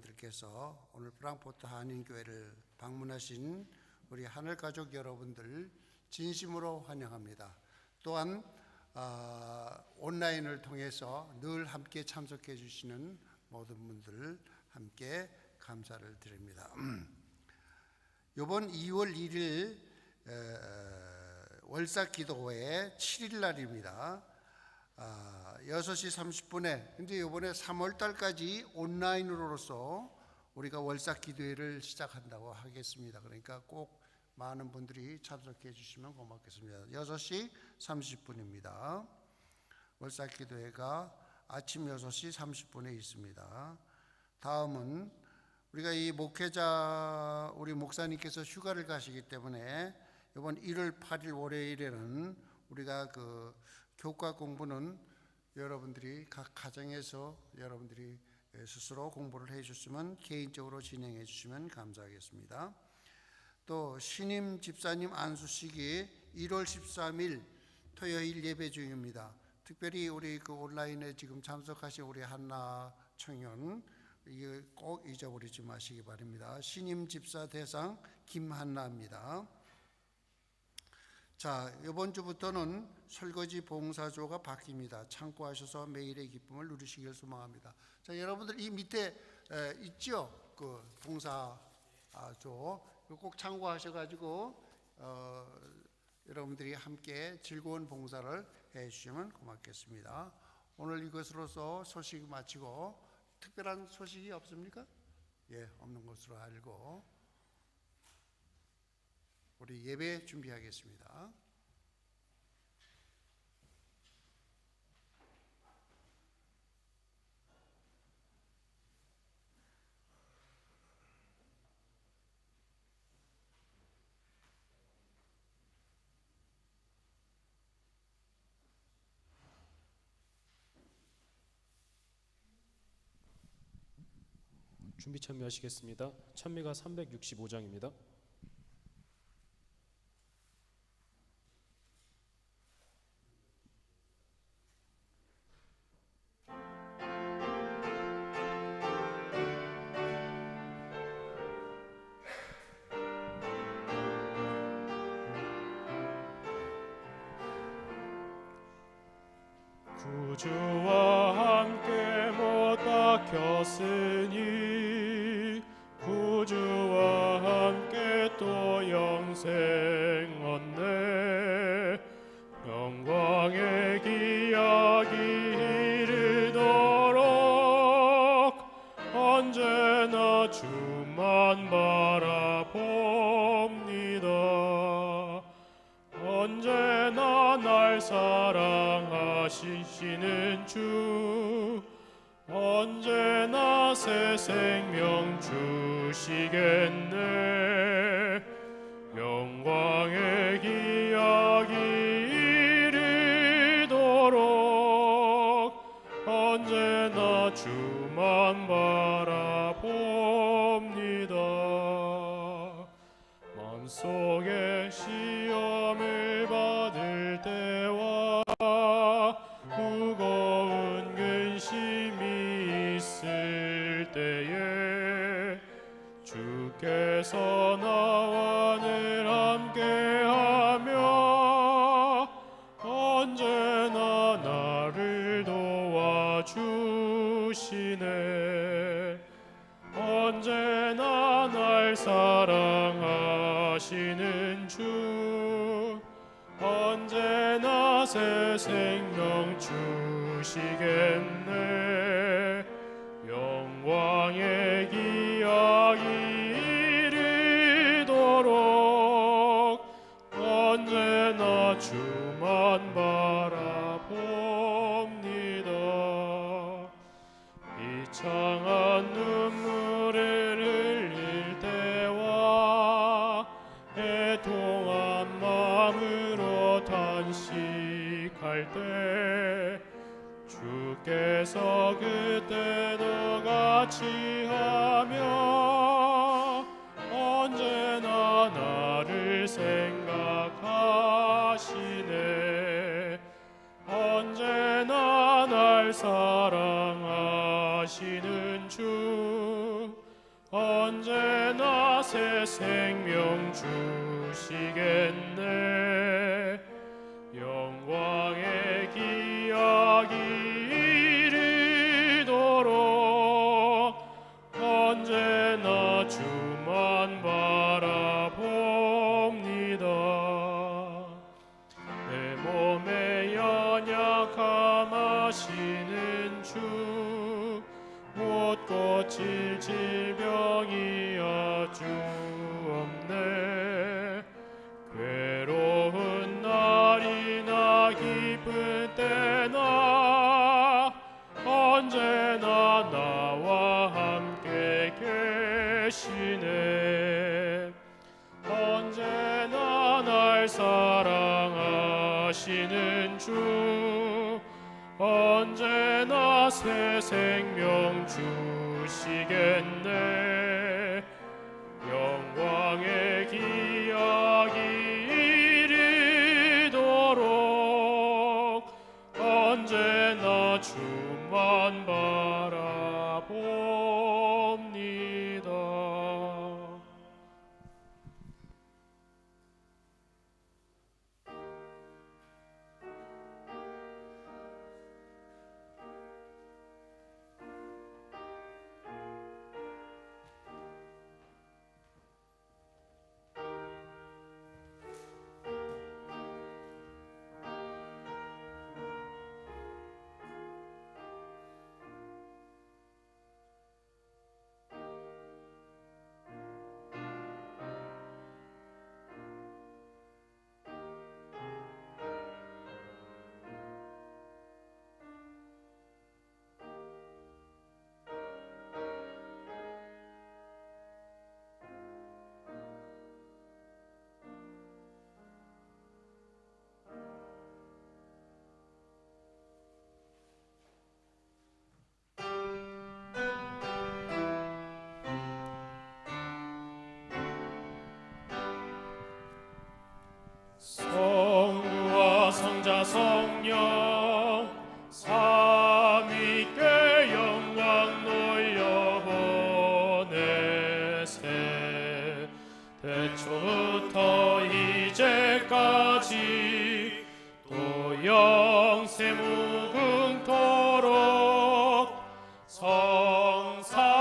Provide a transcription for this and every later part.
여러분들께서 오늘 프랑크푸르트 한인교회를 방문하신 우리 하늘가족 여러분들 진심으로 환영합니다. 또한 온라인을 통해서 늘 함께 참석해 주시는 모든 분들 함께 감사를 드립니다. 이번 2월 1일 월삭기도회 7일 날입니다. 6시 30분에 근데 이번에 3월달까지 온라인으로서 우리가 월삭기도회를 시작한다고 하겠습니다. 그러니까 꼭 많은 분들이 참석해 주시면 고맙겠습니다. 6시 30분입니다. 월삭기도회가 아침 6시 30분에 있습니다. 다음은 우리가 이 목회자 우리 목사님께서 휴가를 가시기 때문에 이번 1월 8일 월요일에는 우리가 교과 공부는 여러분들이 각 가정에서 여러분들이 스스로 공부를 해 주시면 개인적으로 진행해 주시면 감사하겠습니다. 또 신임 집사님 안수식이 1월 13일 토요일 예배 중입니다. 특별히 우리 온라인에 지금 참석하신 우리 한나 청년 이거 꼭 잊어버리지 마시기 바랍니다. 신임 집사 대상 김한나입니다. 자, 이번 주부터는 설거지 봉사조가 바뀝니다. 참고하셔서 매일의 기쁨을 누리시길 소망합니다. 자, 여러분들 이 밑에 있죠? 봉사조 꼭 참고하셔가지고 여러분들이 함께 즐거운 봉사를 해주시면 고맙겠습니다. 오늘 이것으로서 소식 마치고 특별한 소식이 없습니까? 예, 없는 것으로 알고 우리 예배 준비하겠습니다. 준비 참여하시겠습니다. 찬미가 365장입니다. 구주와 함께 못 박혔으니 구주와 함께 또 영생 얻네. 영광의 기약이 이르도록 언제나 주만 바라봅니다. 언제나 날 사랑하시는 주 언제나 새 생명 주시겠네. 영광의 기약이 이르도록 언제나 주만 바라봅니다. 마음속에 시험을 받을 때와 무거운 근심이 있을 때에 주께서 나와 늘 함께하며 언제나 나를 도와주시네. 언제나 날 사랑하시는 주 언제나 새 생명 주시겠네. 영광의 기약이 이르도록 언제나 주만 바라봅니다. 비창한 눈물을 흘릴 때와 애통한 마음으로 단식할 때 주께서 그때도 같이 하며 언제나 나를 생각하시네. 언제나 날 사랑하시는 주 언제나 새 생명 주시겠네. 영광의 기약이 이르도록 언제나 주만 바라봅니다. 내 몸에 연약함 하시는 주, 못 고칠 질병이 아주 없네. 괴로운 날이나 기쁜 때나 언제나 나와 함께 계시네. 언제나 날 사랑하시는 주, 언제나 새 생명 주시겠네. 영광의 기약이 이르도록 언제나 주만 바라봅니다. 성부와 성자 성령 삼위께 영광 돌려보내세. 태초부터 이제까지 또 영세 무궁토록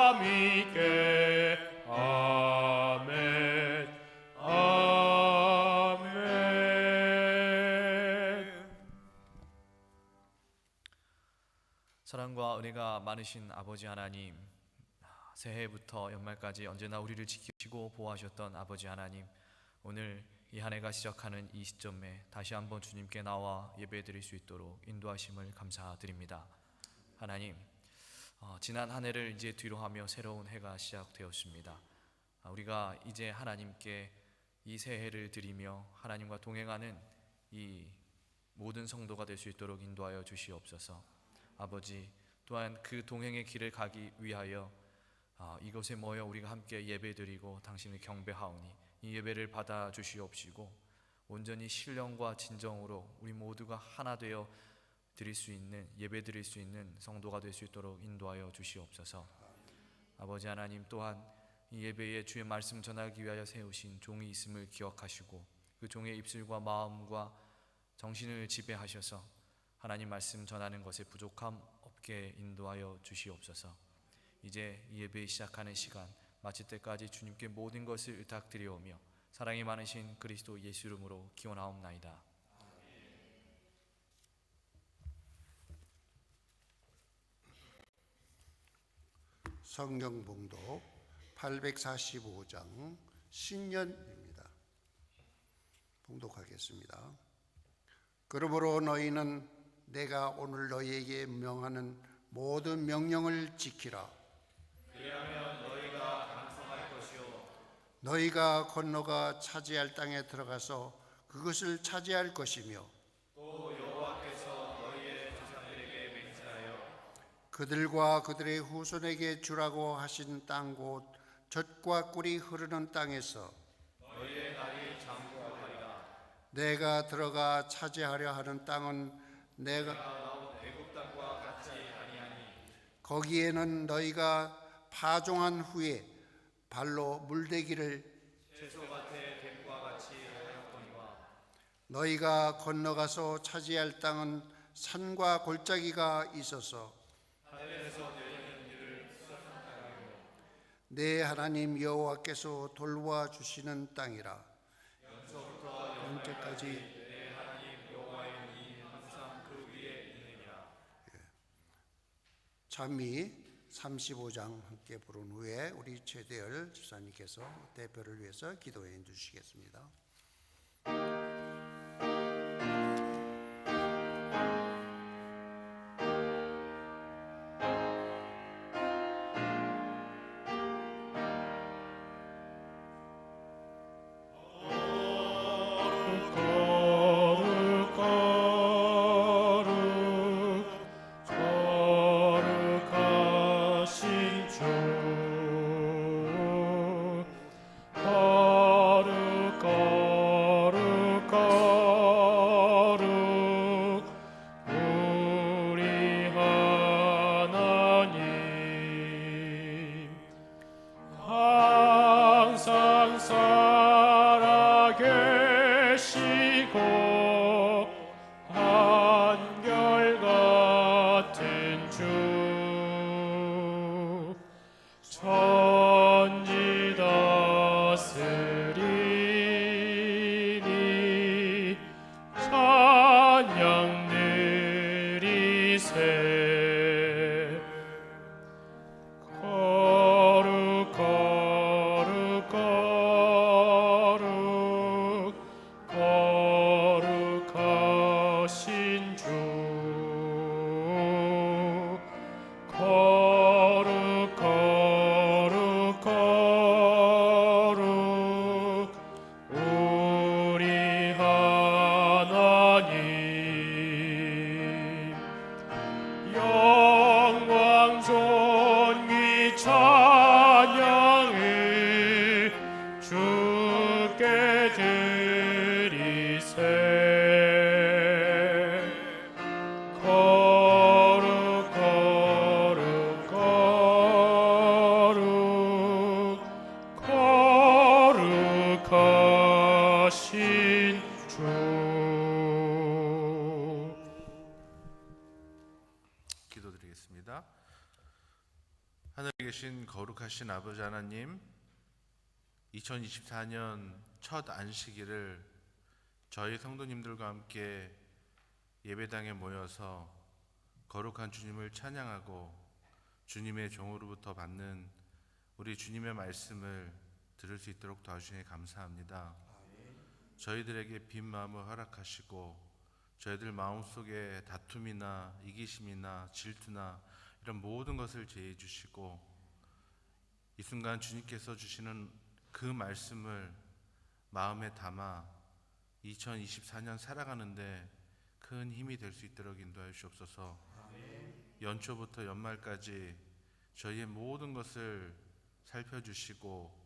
성삼위께 아멘. 사랑과 은혜가 많으신 아버지 하나님, 새해부터 연말까지 언제나 우리를 지키시고 보호하셨던 아버지 하나님, 오늘 이 한 해가 시작하는 이 시점에 다시 한번 주님께 나와 예배드릴 수 있도록 인도하심을 감사드립니다. 하나님, 지난 한 해를 이제 뒤로 하며 새로운 해가 시작되었습니다. 우리가 이제 하나님께 이 새해를 드리며 하나님과 동행하는 이 모든 성도가 될 수 있도록 인도하여 주시옵소서. 아버지, 또한 그 동행의 길을 가기 위하여 이곳에 모여 우리가 함께 예배드리고 당신을 경배하오니 이 예배를 받아 주시옵시고 온전히 신령과 진정으로 우리 모두가 하나 되어 드릴 수 있는, 예배 드릴 수 있는 성도가 될 수 있도록 인도하여 주시옵소서. 아버지 하나님, 또한 이 예배에 주의 말씀 전하기 위하여 세우신 종이 있음을 기억하시고 그 종의 입술과 마음과 정신을 지배하셔서 하나님 말씀 전하는 것에 부족함 없게 인도하여 주시옵소서. 이제 이 예배 시작하는 시간 마칠 때까지 주님께 모든 것을 의탁드리오며 사랑이 많으신 그리스도 예수 이름으로 기원하옵나이다. 성경 봉독 845장 신년입니다. 봉독하겠습니다. 그러므로 너희는 내가 오늘 너희에게 명하는 모든 명령을 지키라. 그리하면 너희가 강성할 것이요 너희가 건너가 차지할 땅에 들어가서 그것을 차지할 것이며 또 여호와께서 너희의 조상들에게 맹세하여 그들과 그들의 후손에게 주라고 하신 땅 곧 젖과 꿀이 흐르는 땅에서 너희의 날이 장구하리라. 내가 들어가 차지하려 하는 땅은 내가 나온 애굽 땅과 같지 아니하니 거기에는 너희가 파종한 후에 발로 물대기를 채소밭의 댐과 같이 하였거니와 너희가 건너가서 차지할 땅은 산과 골짜기가 있어서 내 하나님 여호와께서 돌보아 주시는 땅이라. 영제까지 찬미 35장 함께 부른 후에 우리 최대열 집사님께서 대표를 위해서 기도해 주시겠습니다. 기도드리겠습니다. 하늘에 계신 거룩하신 아버지 하나님, 2024년 첫 안식일을 저희 성도님들과 함께 예배당에 모여서 거룩한 주님을 찬양하고 주님의 종으로부터 받는 우리 주님의 말씀을 들을 수 있도록 도와주시니 감사합니다. 저희들에게 빈 마음을 허락하시고 저희들 마음속에 다툼이나 이기심이나 질투나 이런 모든 것을 제해 주시고 이 순간 주님께서 주시는 그 말씀을 마음에 담아 2024년 살아가는데 큰 힘이 될 수 있도록 인도하여 주옵소서. 연초부터 연말까지 저희의 모든 것을 살펴주시고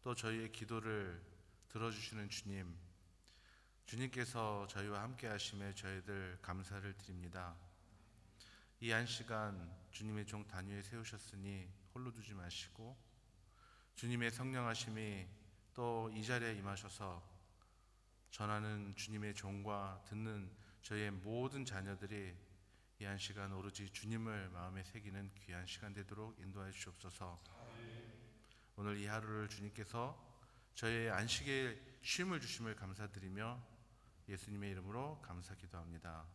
또 저희의 기도를 들어주시는 주님께서 저희와 함께 하심에 저희들 감사를 드립니다. 이 한 시간 주님의 종 단위에 세우셨으니 홀로 두지 마시고 주님의 성령하심이 또 이 자리에 임하셔서 전하는 주님의 종과 듣는 저희의 모든 자녀들이 이 한 시간 오로지 주님을 마음에 새기는 귀한 시간 되도록 인도하여 주옵소서. 오늘 이 하루를 주님께서 저희의 안식의 쉼을 주심을 감사드리며 예수님의 이름으로 감사 기도합니다.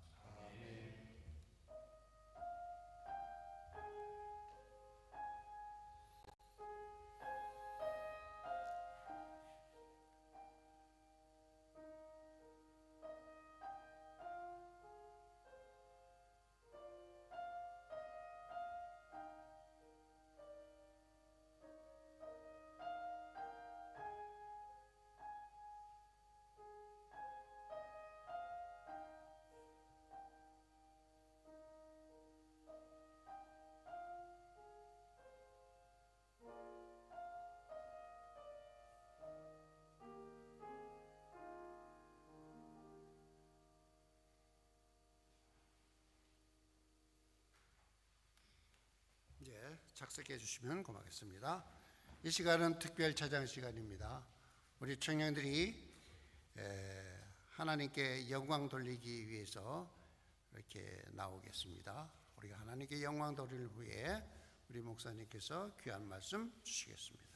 착석해 주시면 고맙겠습니다. 이 시간은 특별 찬양 시간입니다. 우리 청년들이 하나님께 영광 돌리기 위해서 이렇게 나오겠습니다. 우리가 하나님께 영광 돌리기 위해 우리 목사님께서 귀한 말씀 주시겠습니다.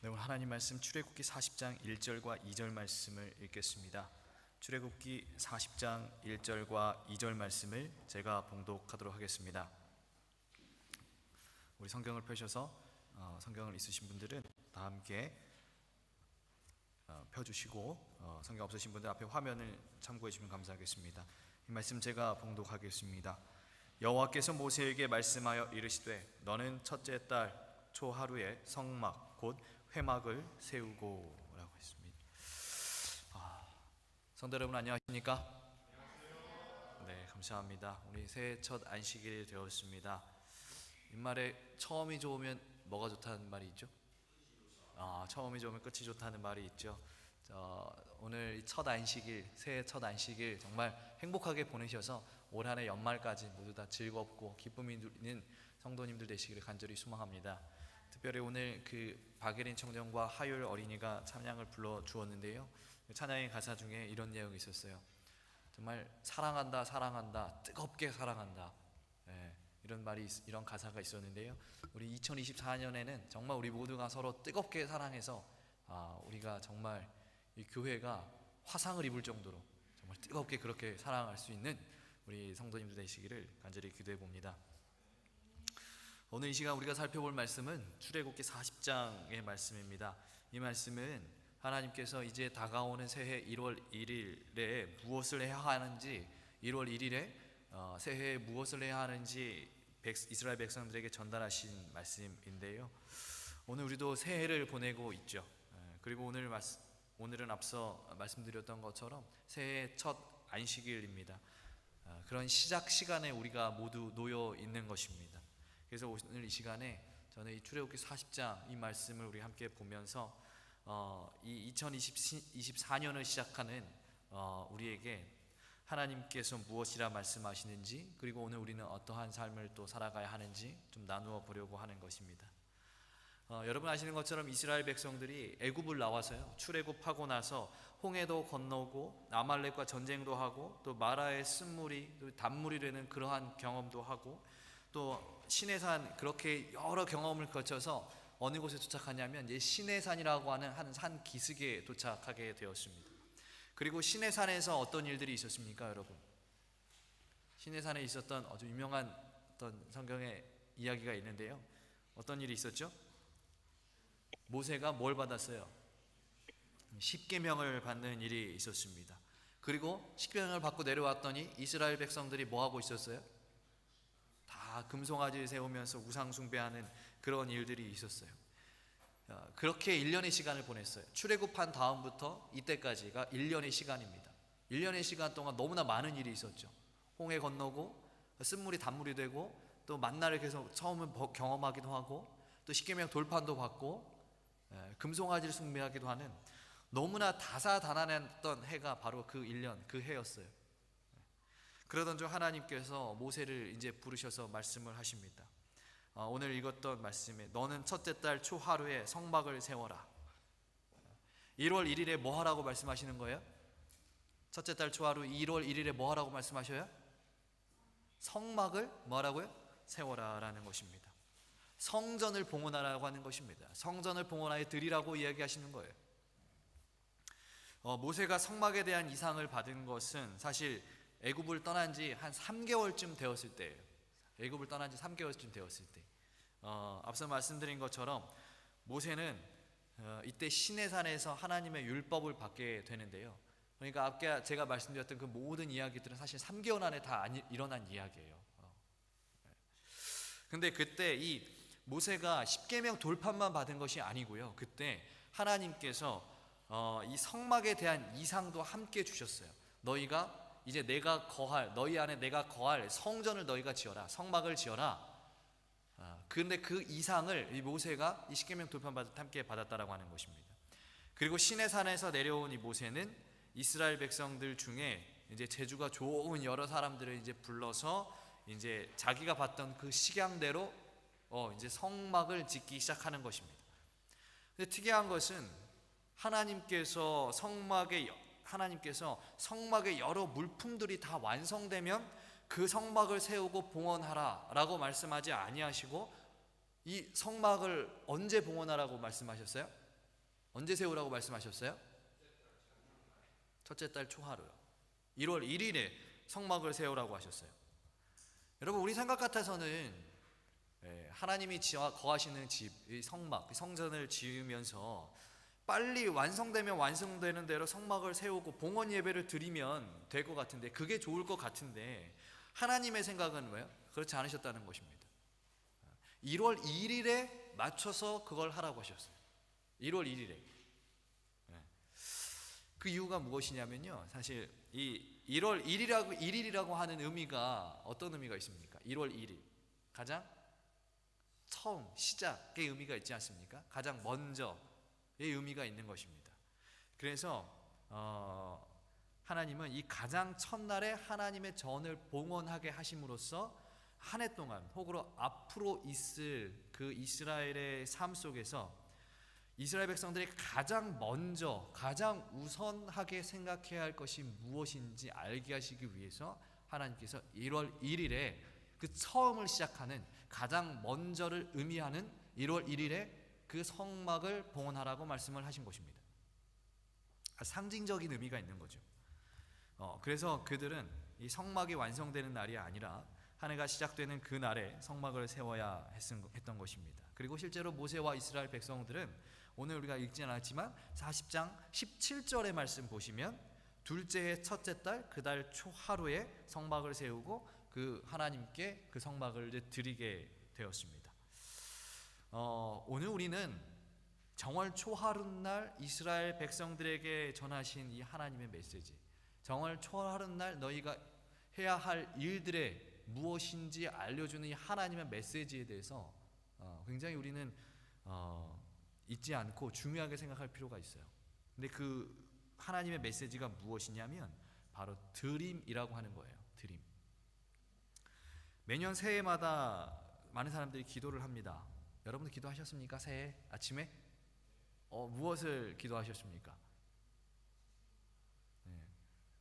네, 오늘 하나님 말씀 출애굽기 40장 1절과 2절 말씀을 읽겠습니다. 출애굽기 40장 1절과 2절 말씀을 제가 봉독하도록 하겠습니다. 우리 성경을 펴셔서 성경을 있으신 분들은 다 함께 펴주시고 성경 없으신 분들 앞에 화면을 참고해 주시면 감사하겠습니다. 이 말씀 제가 봉독하겠습니다. 여호와께서 모세에게 말씀하여 이르시되 너는 첫째 달 초하루에 성막 곧 회막을 세우고 라고 했습니다. 성도 여러분 안녕하십니까? 네, 감사합니다. 우리 새해 첫 안식일이 되었습니다. 옛말에 처음이 좋으면 뭐가 좋다는 말이 있죠? 처음이 좋으면 끝이 좋다는 말이 있죠. 오늘 첫 안식일, 새해 첫 안식일 정말 행복하게 보내셔서 올 한해 연말까지 모두 다 즐겁고 기쁨이 누리는 성도님들 되시기를 간절히 소망합니다. 특별히 오늘 그 박예린 청년과 하율 어린이가 찬양을 불러 주었는데요. 찬양의 가사 중에 이런 내용이 있었어요. 정말 사랑한다, 사랑한다, 뜨겁게 사랑한다. 이런 가사가 있었는데요. 우리 2024년에는 정말 우리 모두가 서로 뜨겁게 사랑해서 우리가 정말 이 교회가 화상을 입을 정도로 정말 뜨겁게 그렇게 사랑할 수 있는 우리 성도님들 되시기를 간절히 기도해 봅니다. 오늘 이 시간 우리가 살펴볼 말씀은 출애굽기 40장의 말씀입니다. 이 말씀은 하나님께서 이제 다가오는 새해 1월 1일에 무엇을 해야 하는지, 1월 1일에 새해에 무엇을 해야 하는지 이스라엘 백성들에게 전달하신 말씀인데요. 오늘 우리도 새해를 보내고 있죠. 그리고 오늘은 앞서 말씀드렸던 것처럼 새해 첫 안식일입니다. 그런 시작 시간에 우리가 모두 놓여 있는 것입니다. 그래서 오늘 이 시간에 저는 이 출애굽기 40장 이 말씀을 우리 함께 보면서 이 2024년을 시작하는 우리에게 하나님께서 무엇이라 말씀하시는지, 그리고 오늘 우리는 어떠한 삶을 또 살아가야 하는지 좀 나누어 보려고 하는 것입니다. 여러분 아시는 것처럼 이스라엘 백성들이 애굽을 나와서요, 출애굽하고 나서 홍해도 건너고 아말렉과 전쟁도 하고 또 마라의 쓴물이 또 단물이 되는 그러한 경험도 하고 또 시내산, 그렇게 여러 경험을 거쳐서 어느 곳에 도착하냐면 이제 시내산이라고 하는 한 산 기슭에 도착하게 되었습니다. 그리고 시내산에서 어떤 일들이 있었습니까, 여러분? 시내산에 있었던 아주 유명한 어떤 성경의 이야기가 있는데요. 어떤 일이 있었죠? 모세가 뭘 받았어요? 십계명을 받는 일이 있었습니다. 그리고 십계명을 받고 내려왔더니 이스라엘 백성들이 뭐 하고 있었어요? 다 금송아지 세우면서 우상 숭배하는 그런 일들이 있었어요. 그렇게 1년의 시간을 보냈어요. 출애굽한 다음부터 이때까지가 1년의 시간입니다. 1년의 시간 동안 너무나 많은 일이 있었죠. 홍해 건너고 쓴물이 단물이 되고 또 만나를 계속 처음은 경험하기도 하고 또 십계명 돌판도 받고 금송아지를 숭배하기도 하는 너무나 다사다난했던 해가 바로 그 1년 그 해였어요. 그러던 중 하나님께서 모세를 이제 부르셔서 말씀을 하십니다. 오늘 읽었던 말씀에 너는 첫째 달 초하루에 성막을 세워라. 1월 1일에 뭐 하라고 말씀하시는 거예요? 첫째 달 초하루 1월 1일에 뭐 하라고 말씀하셔요? 성막을 뭐 하라고요? 세워라 라는 것입니다. 성전을 봉헌하라고 하는 것입니다. 성전을 봉헌하여 드리라고 이야기하시는 거예요. 모세가 성막에 대한 이상을 받은 것은 사실 애굽을 떠난 지 한 3개월쯤 되었을 때예요. 애굽을 떠난 지 3개월쯤 되었을 때. 앞서 말씀드린 것처럼 모세는 이때 시내산에서 하나님의 율법을 받게 되는데요. 그러니까 아까 제가 말씀드렸던 그 모든 이야기들은 사실 3개월 안에 다 일어난 이야기예요. 근데 그때 이 모세가 십계명 돌판만 받은 것이 아니고요. 그때 하나님께서 이 성막에 대한 이상도 함께 주셨어요. 너희가 이제 내가 거할, 너희 안에 내가 거할 성전을 너희가 지어라, 성막을 지어라. 그런데 그 이상을 이 모세가 이 십계명 돌판 함께 받았다라고 하는 것입니다. 그리고 시내산에서 내려온 이 모세는 이스라엘 백성들 중에 이제 재주가 좋은 여러 사람들을 이제 불러서 이제 자기가 봤던 그 식양대로 이제 성막을 짓기 시작하는 것입니다. 근데 특이한 것은 하나님께서 성막의 여러 물품들이 다 완성되면 그 성막을 세우고 봉헌하라라고 말씀하지 아니하시고 이 성막을 언제 봉헌하라고 말씀하셨어요? 언제 세우라고 말씀하셨어요? 첫째 달 초하루요. 1월 1일에 성막을 세우라고 하셨어요. 여러분, 우리 생각 같아서는 하나님이 거하시는 집, 이 성막, 성전을 지으면서 빨리 완성되면 완성되는 대로 성막을 세우고 봉헌 예배를 드리면 될 것 같은데, 그게 좋을 것 같은데, 하나님의 생각은 왜요? 그렇지 않으셨다는 것입니다. 1월 1일에 맞춰서 그걸 하라고 하셨어요. 1월 1일에. 그 이유가 무엇이냐면요, 사실 이 1월 1일이라고 하는 의미가 어떤 의미가 있습니까? 1월 1일, 가장 처음, 시작의 의미가 있지 않습니까? 가장 먼저의 의미가 있는 것입니다. 그래서 하나님은 이 가장 첫날에 하나님의 전을 봉헌하게 하심으로써 한 해 동안, 혹으로 앞으로 있을 그 이스라엘의 삶 속에서 이스라엘 백성들이 가장 먼저, 가장 우선하게 생각해야 할 것이 무엇인지 알게 하시기 위해서 하나님께서 1월 1일에 그 처음을 시작하는, 가장 먼저를 의미하는 1월 1일에 그 성막을 봉헌하라고 말씀을 하신 것입니다. 상징적인 의미가 있는 거죠. 그래서 그들은 이 성막이 완성되는 날이 아니라 한 해가 시작되는 그 날에 성막을 세워야 했던 것입니다. 그리고 실제로 모세와 이스라엘 백성들은 오늘 우리가 읽지는 않았지만 40장 17절의 말씀 보시면 둘째 해 첫째 달 그 달 초하루에 성막을 세우고 그 하나님께 그 성막을 이제 드리게 되었습니다. 오늘 우리는 정월 초하룻날 이스라엘 백성들에게 전하신 이 하나님의 메시지, 정월 초하룻날 너희가 해야 할 일들의 무엇인지 알려주는 이 하나님의 메시지에 대해서 굉장히 우리는 잊지 않고 중요하게 생각할 필요가 있어요. 근데 그 하나님의 메시지가 무엇이냐면 바로 드림이라고 하는 거예요. 드림. 매년 새해마다 많은 사람들이 기도를 합니다. 여러분도 기도하셨습니까? 새해 아침에? 무엇을 기도하셨습니까? 네,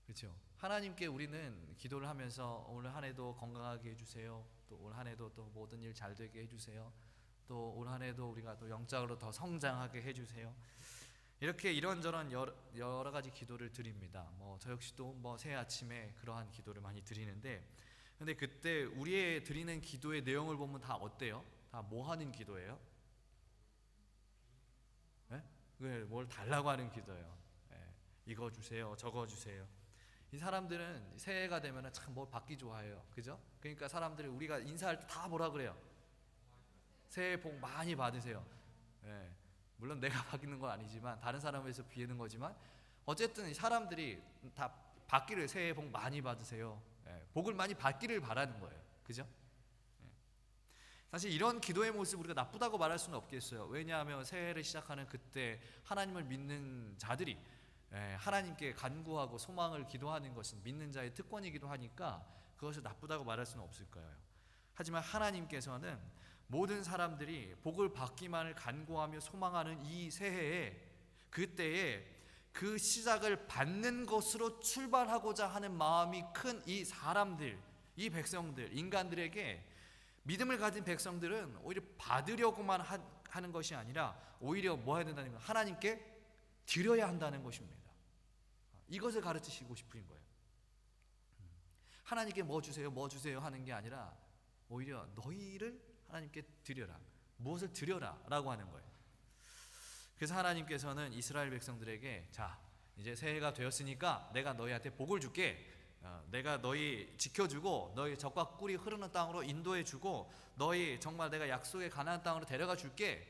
그렇죠. 하나님께 우리는 기도를 하면서 오늘 한 해도 건강하게 해주세요. 또 올 한 해도 또 모든 일 잘 되게 해주세요. 또 올 한 해도 우리가 또 영적으로 더 성장하게 해주세요. 이렇게 이런저런 여러 가지 기도를 드립니다. 저 역시도 새해 아침에 그러한 기도를 많이 드리는데, 근데 그때 우리의 드리는 기도의 내용을 보면 다 어때요? 다 뭐 하는 기도예요? 네? 뭘 달라고 하는 기도예요. 네. 이거 주세요, 저거 주세요. 이 사람들은 새해가 되면 참 뭘 받기 좋아해요. 그죠? 그러니까 사람들이 우리가 인사할 때 다 뭐라 그래요? 새해 복 많이 받으세요. 네. 물론 내가 받는 건 아니지만 다른 사람에서 비하는 거지만 어쨌든 사람들이 다 받기를, 새해 복 많이 받으세요. 네. 복을 많이 받기를 바라는 거예요. 그죠? 네. 사실 이런 기도의 모습 우리가 나쁘다고 말할 수는 없겠어요. 왜냐하면 새해를 시작하는 그때 하나님을 믿는 자들이 하나님께 간구하고 소망을 기도하는 것은 믿는 자의 특권이기도 하니까 그것을 나쁘다고 말할 수는 없을 거예요. 하지만 하나님께서는 모든 사람들이 복을 받기만을 간구하며 소망하는 이 새해에, 그때에 그 시작을 받는 것으로 출발하고자 하는 마음이 큰 이 사람들, 이 백성들, 인간들에게, 믿음을 가진 백성들은 오히려 받으려고만 하는 것이 아니라 오히려 뭐 해야 된다는 거예요? 하나님께 드려야 한다는 것입니다. 이것을 가르치시고 싶은 거예요. 하나님께 뭐 주세요, 뭐 주세요 하는 게 아니라 오히려 너희를 하나님께 드려라. 무엇을 드려라 라고 하는 거예요. 그래서 하나님께서는 이스라엘 백성들에게, 자, 이제 새해가 되었으니까 내가 너희한테 복을 줄게. 내가 너희 지켜주고 너희 젖과 꿀이 흐르는 땅으로 인도해주고 너희 정말 내가 약속의 가나안 땅으로 데려가 줄게.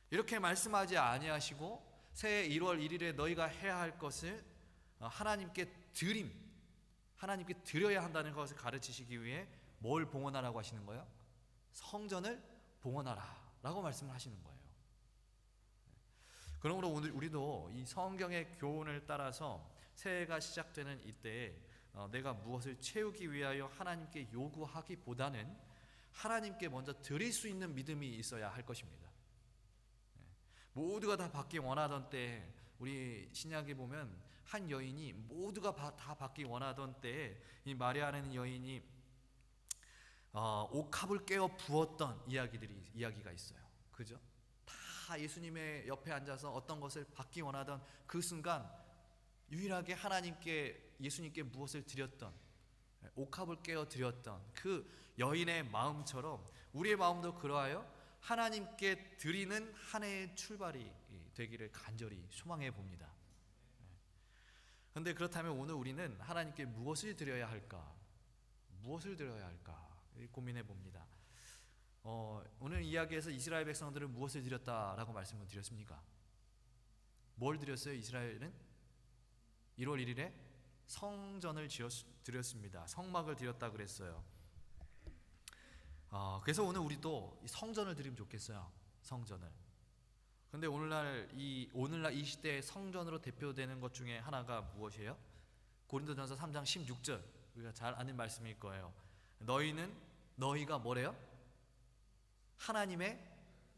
이렇게 말씀하지 아니하시고 새해 1월 1일에 너희가 해야 할 것을 하나님께 하나님께 드려야 한다는 것을 가르치시기 위해 뭘 봉헌하라고 하시는 거예요? 성전을 봉헌하라 라고 말씀을 하시는 거예요. 그러므로 오늘 우리도 이 성경의 교훈을 따라서 새해가 시작되는 이때에 내가 무엇을 채우기 위하여 하나님께 요구하기보다는 하나님께 먼저 드릴 수 있는 믿음이 있어야 할 것입니다. 모두가 다 받기 원하던 때, 우리 신약에 보면 한 여인이 모두가 다 받기 원하던 때에 이 마리아라는 여인이 옥합을 깨어 부었던 이야기가 있어요. 그죠? 다 예수님의 옆에 앉아서 어떤 것을 받기 원하던 그 순간 유일하게 하나님께 예수님께 무엇을 드렸던, 옥합을 깨어 드렸던 그 여인의 마음처럼 우리의 마음도 그러하여 하나님께 드리는 한 해의 출발이 되기를 간절히 소망해 봅니다. 그런데 그렇다면 오늘 우리는 하나님께 무엇을 드려야 할까? 무엇을 드려야 할까? 고민해 봅니다. 오늘 이야기에서 이스라엘 백성들은 무엇을 드렸다라고 말씀을 드렸습니까? 뭘 드렸어요? 이스라엘은 1월 1일에 성전을 드렸습니다. 성막을 드렸다 그랬어요. 그래서 오늘 우리도 성전을 드리면 좋겠어요. 성전을. 근데 오늘날 이 시대의 성전으로 대표되는 것 중에 하나가 무엇이에요? 고린도전서 3장 16절, 우리가 잘 아는 말씀일 거예요. 너희가 뭐래요? 하나님의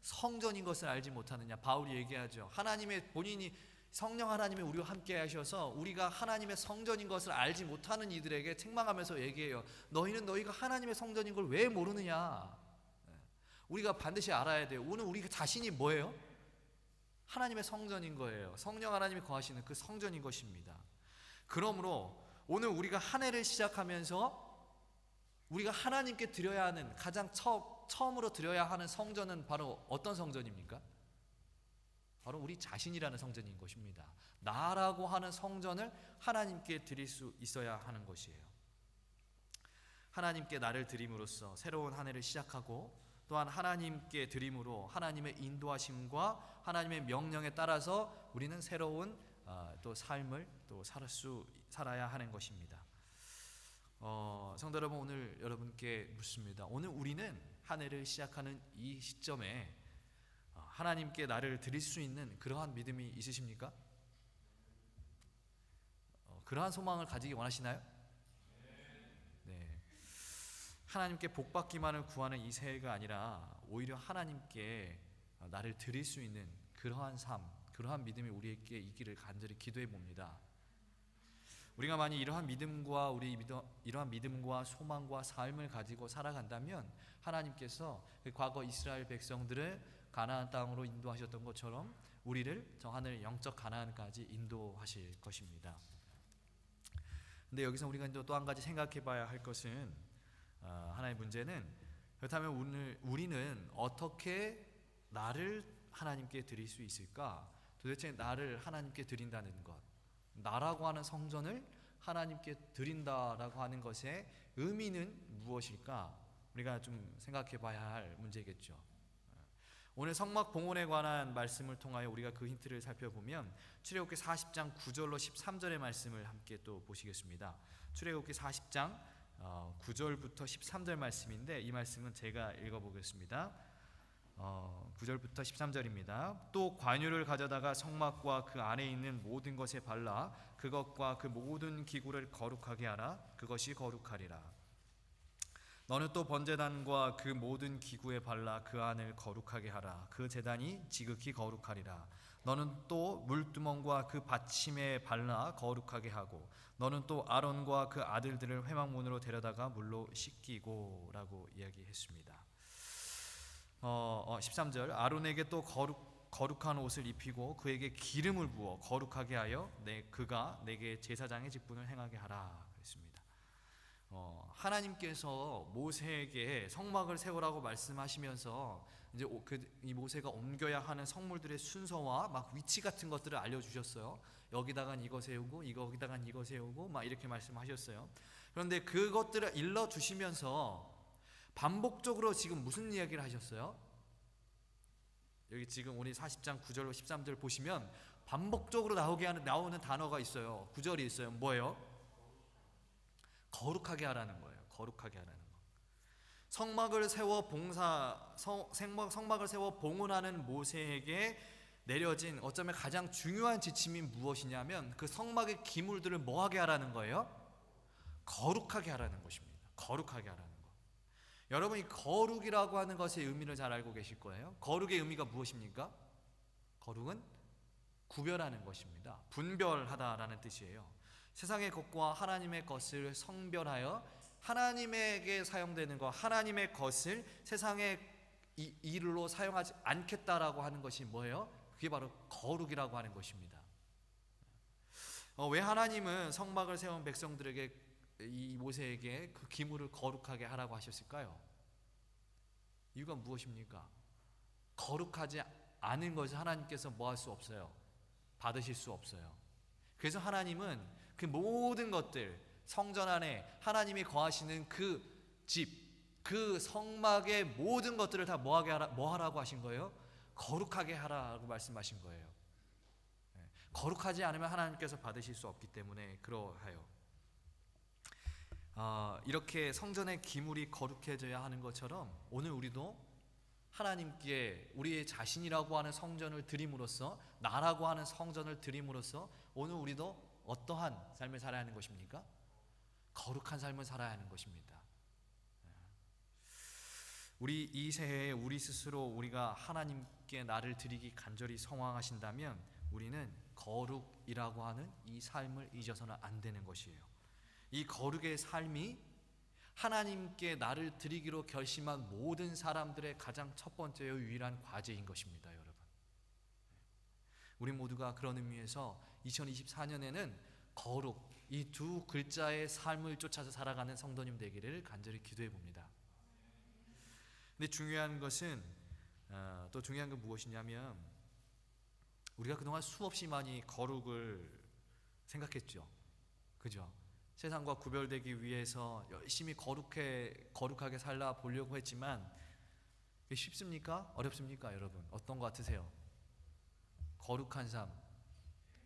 성전인 것을 알지 못하느냐. 바울이 얘기하죠. 본인이 성령 하나님이 우리와 함께 하셔서 우리가 하나님의 성전인 것을 알지 못하는 이들에게 책망하면서 얘기해요. 너희가 하나님의 성전인 걸 왜 모르느냐. 우리가 반드시 알아야 돼요. 오늘 우리 자신이 뭐예요? 하나님의 성전인 거예요. 성령 하나님이 거하시는 그 성전인 것입니다. 그러므로 오늘 우리가 한 해를 시작하면서 우리가 하나님께 드려야 하는 가장 처음으로 드려야 하는 성전은 바로 어떤 성전입니까? 바로 우리 자신이라는 성전인 것입니다. 나라고 하는 성전을 하나님께 드릴 수 있어야 하는 것이에요. 하나님께 나를 드림으로써 새로운 한 해를 시작하고, 또한 하나님께 드림으로 하나님의 인도하심과 하나님의 명령에 따라서 우리는 새로운 또 삶을 또 살아야 하는 것입니다. 성도 여러분, 오늘 여러분께 묻습니다. 오늘 우리는 한 해를 시작하는 이 시점에 하나님께 나를 드릴 수 있는 그러한 믿음이 있으십니까? 그러한 소망을 가지기 원하시나요? 네. 하나님께 복받기만을 구하는 이 새해가 아니라 오히려 하나님께 나를 드릴 수 있는 그러한 삶, 그러한 믿음이 우리에게 있기를 간절히 기도해 봅니다. 우리가 만약 이러한 믿음과 소망과 삶을 가지고 살아간다면 하나님께서 과거 이스라엘 백성들을 가나안 땅으로 인도하셨던 것처럼 우리를 저 하늘 영적 가나안까지 인도하실 것입니다. 근데 여기서 우리가 또 한 가지 생각해 봐야 할 것은, 하나의 문제는, 그렇다면 오늘 우리는 어떻게 나를 하나님께 드릴 수 있을까? 도대체 나를 하나님께 드린다는 것, 나라고 하는 성전을 하나님께 드린다라고 하는 것의 의미는 무엇일까? 우리가 좀 생각해 봐야 할 문제겠죠. 오늘 성막 봉헌에 관한 말씀을 통하여 우리가 그 힌트를 살펴보면 출애굽기 40장 9절로 13절의 말씀을 함께 또 보시겠습니다. 출애굽기 40장 9절부터 13절 말씀인데, 이 말씀은 제가 읽어보겠습니다. 9절부터 13절입니다. 또 관유를 가져다가 성막과 그 안에 있는 모든 것에 발라 그것과 그 모든 기구를 거룩하게 하라. 그것이 거룩하리라. 너는 또 번제단과 그 모든 기구에 발라 그 안을 거룩하게 하라. 그 제단이 지극히 거룩하리라. 너는 또 물두멍과 그 받침에 발라 거룩하게 하고, 너는 또 아론과 그 아들들을 회막문으로 데려다가 물로 씻기고 라고 이야기했습니다. 13절, 아론에게 또 거룩한 옷을 입히고 그에게 기름을 부어 거룩하게 하여 그가 내게 제사장의 직분을 행하게 하라 그랬습니다. 하나님께서 모세에게 성막을 세우라고 말씀하시면서 이제 이 모세가 옮겨야 하는 성물들의 순서와 막 위치 같은 것들을 알려주셨어요. 여기다간 이거 세우고 여기다간 이거 세우고 막 이렇게 말씀하셨어요. 그런데 그것들을 일러주시면서 반복적으로 지금 무슨 이야기를 하셨어요? 여기 지금 우리 40장 9절 13절 보시면 반복적으로 나오는 단어가 있어요. 구절이 있어요. 뭐예요? 거룩하게 하라는 거예요. 거룩하게 하라는 거. 성막을 세워 봉헌하는 모세에게 내려진 어쩌면 가장 중요한 지침이 무엇이냐면 그 성막의 기물들을 뭐하게 하라는 거예요? 거룩하게 하라는 것입니다. 거룩하게 하라는 거. 여러분, 이 거룩이라고 하는 것의 의미를 잘 알고 계실 거예요. 거룩의 의미가 무엇입니까? 거룩은 구별하는 것입니다. 분별하다라는 뜻이에요. 세상의 것과 하나님의 것을 성별하여 하나님에게 사용되는 것, 하나님의 것을 세상의 일로 사용하지 않겠다라고 하는 것이 뭐예요? 그게 바로 거룩이라고 하는 것입니다. 왜 하나님은 성막을 세운 백성들에게 이 모세에게 그 기물을 거룩하게 하라고 하셨을까요? 이유가 무엇입니까? 거룩하지 않은 것을 하나님께서 뭐 할 수 없어요? 받으실 수 없어요. 그래서 하나님은 그 모든 것들, 성전 안에 하나님이 거하시는 그 집, 그 성막의 모든 것들을 다 뭐 하라고 하신 거예요? 거룩하게 하라고 말씀하신 거예요. 거룩하지 않으면 하나님께서 받으실 수 없기 때문에 그러하여 이렇게 성전의 기물이 거룩해져야 하는 것처럼 오늘 우리도 하나님께 우리의 자신이라고 하는 성전을 드림으로써, 나라고 하는 성전을 드림으로써 오늘 우리도 어떠한 삶을 살아야 하는 것입니까? 거룩한 삶을 살아야 하는 것입니다. 우리 이 새해에 우리 스스로 우리가 하나님께 나를 드리기 간절히 소망하신다면 우리는 거룩이라고 하는 이 삶을 잊어서는 안 되는 것이에요. 이 거룩의 삶이 하나님께 나를 드리기로 결심한 모든 사람들의 가장 첫 번째요 유일한 과제인 것입니다, 여러분. 우리 모두가 그런 의미에서 2024년에는 거룩, 이 두 글자의 삶을 쫓아서 살아가는 성도님 되기를 간절히 기도해 봅니다. 근데 중요한 것은 또 중요한 건 무엇이냐면 우리가 그동안 수없이 많이 거룩을 생각했죠. 그죠? 세상과 구별되기 위해서 열심히 거룩하게 살아 보려고 했지만 쉽습니까? 어렵습니까? 여러분 어떤 것 같으세요? 거룩한 삶,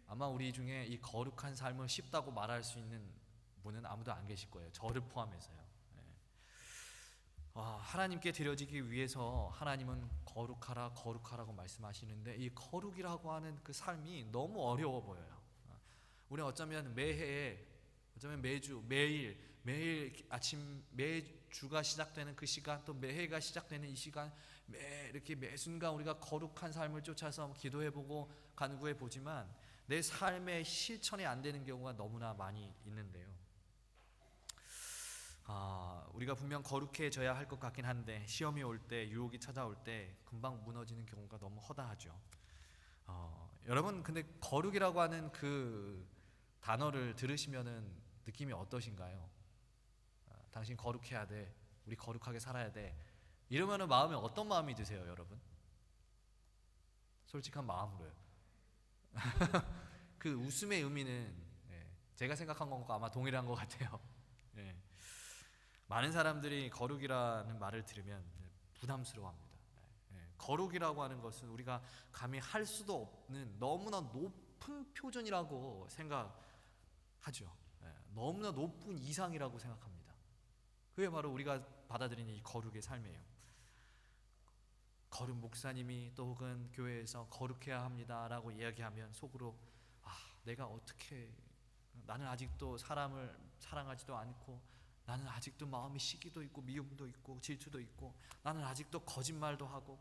아마 우리 중에 이 거룩한 삶을 쉽다고 말할 수 있는 분은 아무도 안 계실 거예요. 저를 포함해서요. 하나님께 드려지기 위해서 하나님은 거룩하라고 말씀하시는데 이 거룩이라고 하는 그 삶이 너무 어려워 보여요. 우리는 어쩌면 매해에, 어쩌면 매주, 매일 아침, 매주가 시작되는 그 시간, 또 매해가 시작되는 이 시간, 이렇게 매 순간 우리가 거룩한 삶을 쫓아서 기도해보고 간구해보지만 내 삶의 실천이 안 되는 경우가 너무나 많이 있는데요. 우리가 분명 거룩해져야 할 것 같긴 한데 시험이 올 때, 유혹이 찾아올 때 금방 무너지는 경우가 너무 허다하죠. 여러분 근데 거룩이라고 하는 그 단어를 들으시면은 느낌이 어떠신가요? 당신 거룩해야 돼, 우리 거룩하게 살아야 돼, 이러면은 마음에 어떤 마음이 드세요, 여러분? 솔직한 마음으로요. 그 웃음의 의미는 제가 생각한 것과 아마 동일한 것 같아요. 많은 사람들이 거룩이라는 말을 들으면 부담스러워합니다. 거룩이라고 하는 것은 우리가 감히 할 수도 없는 너무나 높은 표준이라고 생각하죠. 너무나 높은 이상이라고 생각합니다. 그게 바로 우리가 받아들이는 이 거룩의 삶이에요. 거룩 목사님이 또 혹은 교회에서 거룩해야 합니다라고 이야기하면 속으로 내가 어떻게, 나는 아직도 사람을 사랑하지도 않고, 나는 아직도 마음이 시기도 있고 미움도 있고 질투도 있고, 나는 아직도 거짓말도 하고,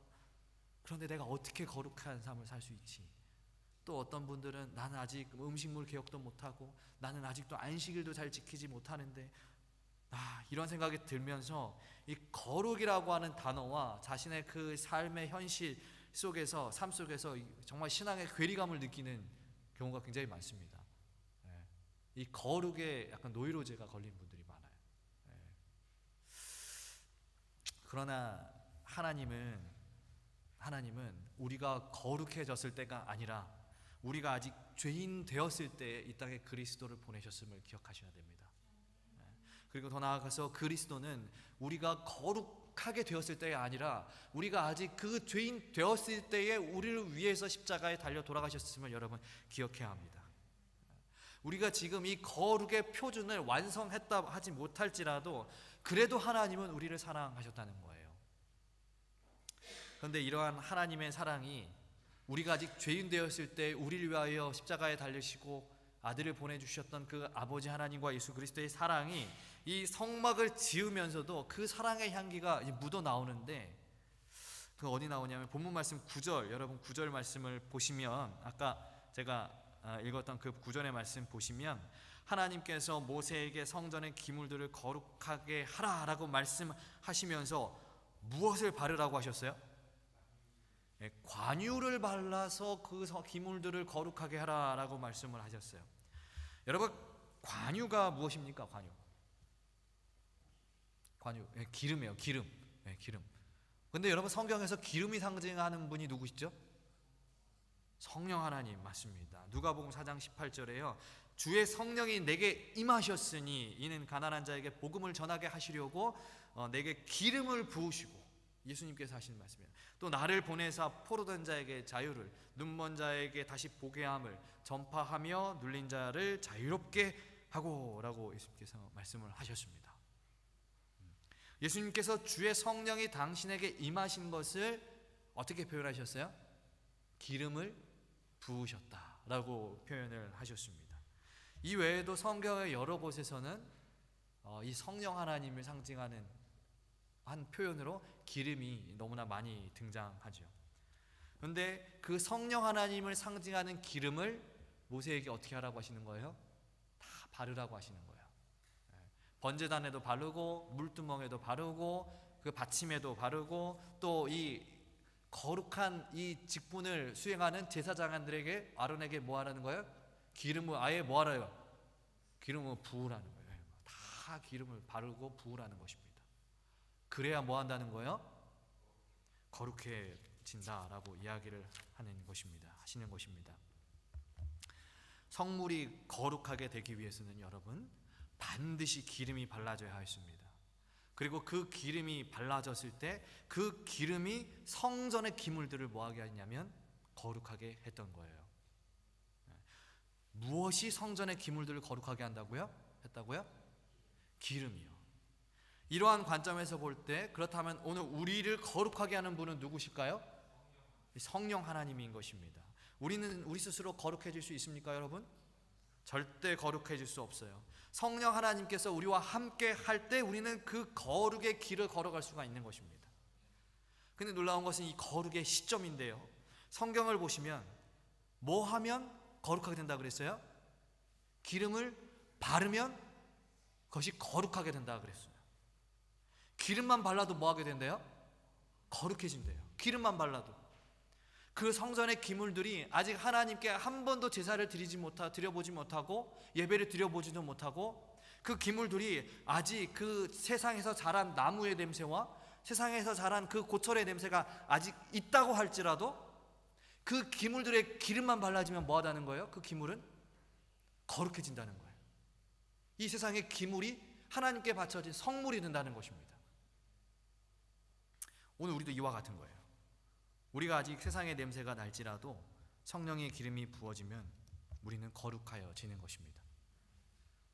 그런데 내가 어떻게 거룩한 삶을 살 수 있지? 또 어떤 분들은 나는 아직 음식물 개혁도 못하고, 나는 아직도 안식일도 잘 지키지 못하는데, 이런 생각이 들면서 이 거룩이라고 하는 단어와 자신의 그 삶의 현실 속에서, 삶 속에서 정말 신앙의 괴리감을 느끼는 경우가 굉장히 많습니다. 이 거룩에 약간 노이로제가 걸린 분들이 많아요. 그러나 하나님은 우리가 거룩해졌을 때가 아니라 우리가 아직 죄인 되었을 때 이 땅에 그리스도를 보내셨음을 기억하셔야 됩니다. 그리고 더 나아가서 그리스도는 우리가 거룩하게 되었을 때가 아니라 우리가 아직 그 죄인 되었을 때에 우리를 위해서 십자가에 달려 돌아가셨음을 여러분 기억해야 합니다. 우리가 지금 이 거룩의 표준을 완성했다 하지 못할지라도 그래도 하나님은 우리를 사랑하셨다는 거예요. 그런데 이러한 하나님의 사랑이 우리가 아직 죄인 되었을 때 우리를 위하여 십자가에 달리시고 아들을 보내주셨던 그 아버지 하나님과 예수 그리스도의 사랑이 이 성막을 지으면서도 그 사랑의 향기가 묻어 나오는데, 그 어디 나오냐면 본문 말씀 9절, 여러분 9절 말씀을 보시면, 아까 제가 읽었던 그 9절의 말씀 보시면 하나님께서 모세에게 성전의 기물들을 거룩하게 하라라고 말씀하시면서 무엇을 바르라고 하셨어요? 관유를 발라서 그 기물들을 거룩하게 하라라고 말씀을 하셨어요. 여러분, 관유가 무엇입니까? 관유, 기름이에요. 기름. 기름. 근데 여러분, 성경에서 기름이 상징하는 분이 누구시죠? 성령 하나님 맞습니다. 누가복음 4장 18절에요. 주의 성령이 내게 임하셨으니 이는 가난한 자에게 복음을 전하게 하시려고 내게 기름을 부으시고, 예수님께서 하시는 말씀이에요. 또 나를 보내사 포로된 자에게 자유를, 눈먼 자에게 다시 보게 함을 전파하며 눌린 자를 자유롭게 하고 라고 예수님께서 말씀을 하셨습니다. 예수님께서 주의 성령이 당신에게 임하신 것을 어떻게 표현하셨어요? 기름을 부으셨다라고 표현을 하셨습니다. 이 외에도 성경의 여러 곳에서는 이 성령 하나님을 상징하는 한 표현으로 기름이 너무나 많이 등장하죠. 그런데 그 성령 하나님을 상징하는 기름을 모세에게 어떻게 하라고 하시는 거예요? 다 바르라고 하시는 거예요. 번제단에도 바르고 물두멍에도 바르고 그 받침에도 바르고, 또 이 거룩한 이 직분을 수행하는 제사장들에게, 아론에게 뭐 하라는 거예요? 기름을 아예 뭐 하라요? 기름을 부으라는 거예요. 다 기름을 바르고 부으라는 것입니다. 그래야 뭐 한다는 거예요? 거룩해진다라고 이야기를 하시는 것입니다. 성물이 거룩하게 되기 위해서는 여러분, 반드시 기름이 발라져야 했습니다. 그리고 그 기름이 발라졌을 때 그 기름이 성전의 기물들을 뭐하게 하냐면 거룩하게 했던 거예요. 무엇이 성전의 기물들을 거룩하게 했다고요? 기름이요. 이러한 관점에서 볼 때, 그렇다면 오늘 우리를 거룩하게 하는 분은 누구실까요? 성령 하나님인 것입니다. 우리는 우리 스스로 거룩해질 수 있습니까, 여러분? 절대 거룩해질 수 없어요. 성령 하나님께서 우리와 함께 할 때 우리는 그 거룩의 길을 걸어갈 수가 있는 것입니다. 근데 놀라운 것은 이 거룩의 시점인데요, 성경을 보시면 뭐 하면 거룩하게 된다 그랬어요? 기름을 바르면 그것이 거룩하게 된다 그랬어요. 기름만 발라도 뭐 하게 된대요? 거룩해진대요. 기름만 발라도. 그 성전의 기물들이 아직 하나님께 한 번도 제사를 드려보지 못하고 예배를 드려보지도 못하고, 그 기물들이 아직 그 세상에서 자란 나무의 냄새와 세상에서 자란 그 고철의 냄새가 아직 있다고 할지라도, 그 기물들의 기름만 발라지면 뭐 하다는 거예요? 그 기물은 거룩해진다는 거예요. 이 세상의 기물이 하나님께 바쳐진 성물이 된다는 것입니다. 오늘 우리도 이와 같은 거예요. 우리가 아직 세상의 냄새가 날지라도 성령의 기름이 부어지면 우리는 거룩하여지는 것입니다.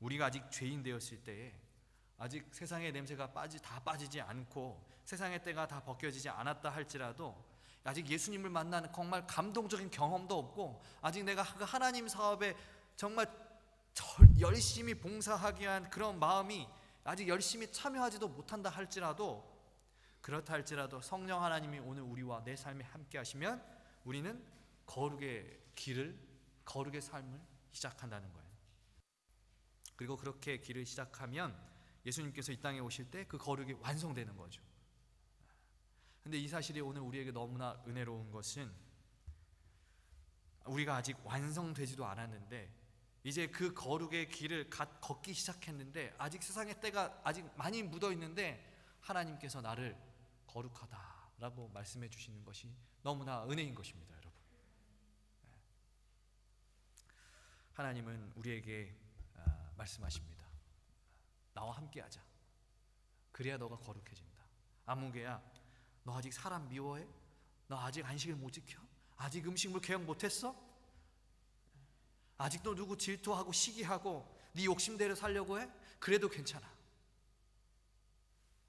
우리가 아직 죄인 되었을 때에 아직 세상의 냄새가 다 빠지지 않고 세상의 때가 다 벗겨지지 않았다 할지라도, 아직 예수님을 만나는 정말 감동적인 경험도 없고, 아직 내가 그 하나님 사업에 정말 열심히 봉사하기 위한 그런 마음이 아직 열심히 참여하지도 못한다 할지라도, 그렇다 할지라도 성령 하나님이 오늘 우리와 내 삶에 함께 하시면 우리는 거룩의 길을, 거룩의 삶을 시작한다는 거예요. 그리고 그렇게 길을 시작하면 예수님께서 이 땅에 오실 때 그 거룩이 완성되는 거죠. 근데 이 사실이 오늘 우리에게 너무나 은혜로운 것은, 우리가 아직 완성되지도 않았는데 이제 그 거룩의 길을 걷기 시작했는데, 아직 세상의 때가 아직 많이 묻어 있는데 하나님께서 나를 거룩하다라고 말씀해 주시는 것이 너무나 은혜인 것입니다, 여러분. 하나님은 우리에게 말씀하십니다. 나와 함께하자. 그래야 너가 거룩해진다. 아무개야, 너 아직 사람 미워해? 너 아직 안식을 못 지켜? 아직 음식물 개혁 못했어? 아직도 누구 질투하고 시기하고 네 욕심대로 살려고 해? 그래도 괜찮아.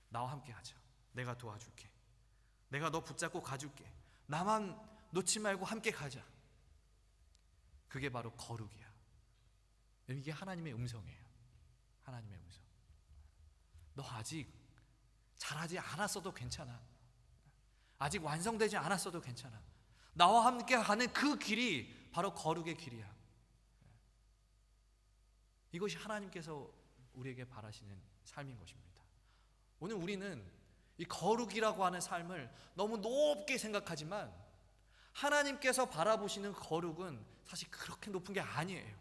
나와 함께하자. 내가 도와줄게. 내가 너 붙잡고 가줄게. 나만 놓지 말고 함께 가자. 그게 바로 거룩이야. 이게 하나님의 음성이에요. 하나님의 음성. 너 아직 잘하지 않았어도 괜찮아. 아직 완성되지 않았어도 괜찮아. 나와 함께 가는 그 길이 바로 거룩의 길이야. 이것이 하나님께서 우리에게 바라시는 삶인 것입니다. 오늘 우리는 이 거룩이라고 하는 삶을 너무 높게 생각하지만 하나님께서 바라보시는 거룩은 사실 그렇게 높은 게 아니에요.